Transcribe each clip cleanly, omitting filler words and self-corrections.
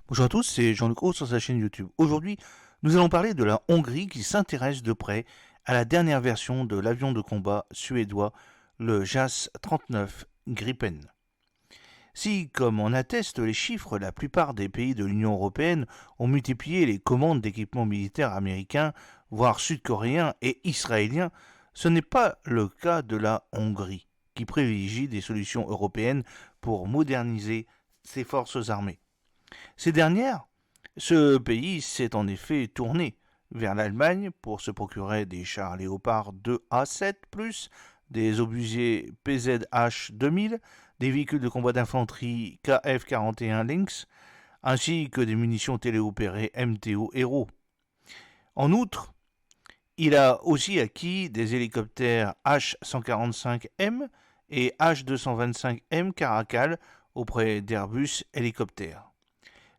Bonjour à tous, c'est Jean-Luc Roux sur sa chaîne YouTube. Aujourd'hui, nous allons parler de la Hongrie qui s'intéresse de près à la dernière version de l'avion de combat suédois, le JAS 39 Gripen. Si, comme en attestent les chiffres, la plupart des pays de l'Union européenne ont multiplié les commandes d'équipements militaires américains, voire sud-coréens et israéliens, ce n'est pas le cas de la Hongrie, qui privilégie des solutions européennes pour moderniser ses forces armées. Ces dernières, ce pays s'est en effet tourné vers l'Allemagne pour se procurer des chars Léopard 2A7+, des obusiers PZH 2000, des véhicules de combat d'infanterie KF-41 Lynx, ainsi que des munitions téléopérées MTO Hero. En outre, il a aussi acquis des hélicoptères H-145M et H-225M Caracal auprès d'Airbus Hélicoptères.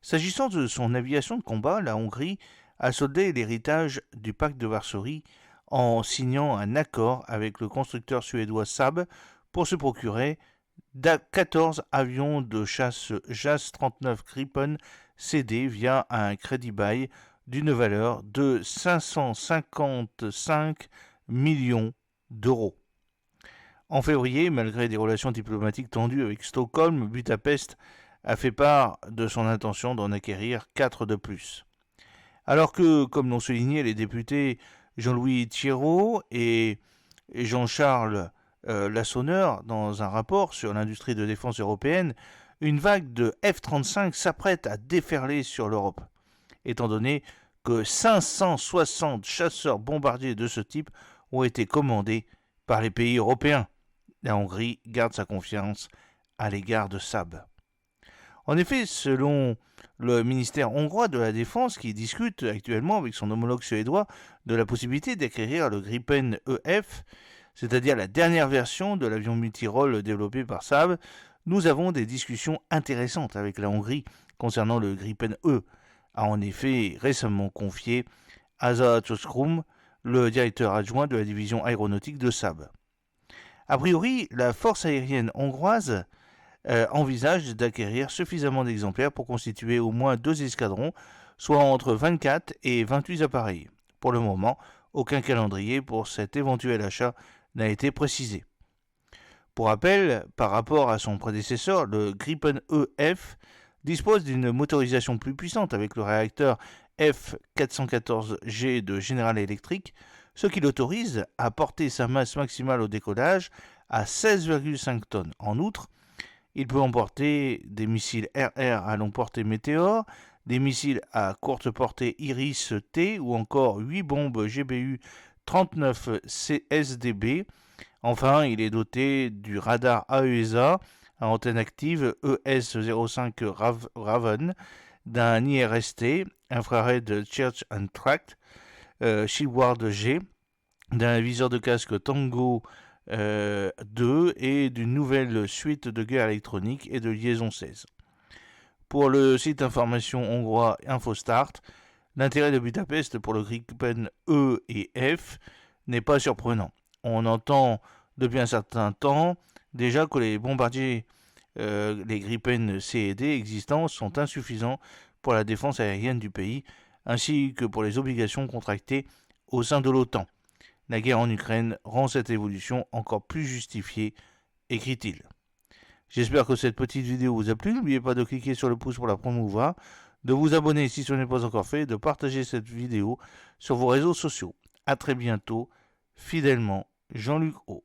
S'agissant de son aviation de combat, la Hongrie a soldé l'héritage du pacte de Varsovie en signant un accord avec le constructeur suédois Saab pour se procurer 14 avions de chasse JAS 39 Gripen cédés via un crédit bail d'une valeur de 555 millions d'euros. En février, malgré des relations diplomatiques tendues avec Stockholm, Budapest a fait part de son intention d'en acquérir 4 de plus. Alors que, comme l'ont souligné les députés Jean-Louis Thiéraut et Jean-Charles Lassonneur dans un rapport sur l'industrie de défense européenne, une vague de F-35 s'apprête à déferler sur l'Europe, étant donné que 560 chasseurs bombardiers de ce type ont été commandés par les pays européens. La Hongrie garde sa confiance à l'égard de Saab. En effet, selon le ministère hongrois de la Défense, qui discute actuellement avec son homologue suédois de la possibilité d'acquérir le Gripen EF, c'est-à-dire la dernière version de l'avion multirôle développé par Saab, nous avons des discussions intéressantes avec la Hongrie concernant le Gripen E, a en effet récemment confié Asa Toskrum, le directeur adjoint de la division aéronautique de Saab. A priori, la force aérienne hongroise envisage d'acquérir suffisamment d'exemplaires pour constituer au moins 2 escadrons, soit entre 24 et 28 appareils. Pour le moment, aucun calendrier pour cet éventuel achat n'a été précisé. Pour rappel, par rapport à son prédécesseur, le Gripen EF dispose d'une motorisation plus puissante avec le réacteur F414G de General Electric, ce qui l'autorise à porter sa masse maximale au décollage à 16,5 tonnes. En outre, il peut emporter des missiles RR à longue portée Météor, des missiles à courte portée Iris-T ou encore 8 bombes GBU 39 CSDB. Enfin, il est doté du radar AESA à antenne active ES-05 Raven, d'un IRST, Infrared Search and Track, Shieldward G, d'un viseur de casque Tango 2 et d'une nouvelle suite de guerre électronique et de liaison 16. Pour le site information hongrois Infostart, l'intérêt de Budapest pour le Gripen E et F n'est pas surprenant. On entend depuis un certain temps déjà que les bombardiers, les Gripen C et D existants sont insuffisants pour la défense aérienne du pays, ainsi que pour les obligations contractées au sein de l'OTAN. La guerre en Ukraine rend cette évolution encore plus justifiée, écrit-il. J'espère que cette petite vidéo vous a plu. N'oubliez pas de cliquer sur le pouce pour la promouvoir, de vous abonner si ce n'est pas encore fait, de partager cette vidéo sur vos réseaux sociaux. A très bientôt, fidèlement, Jean-Luc O.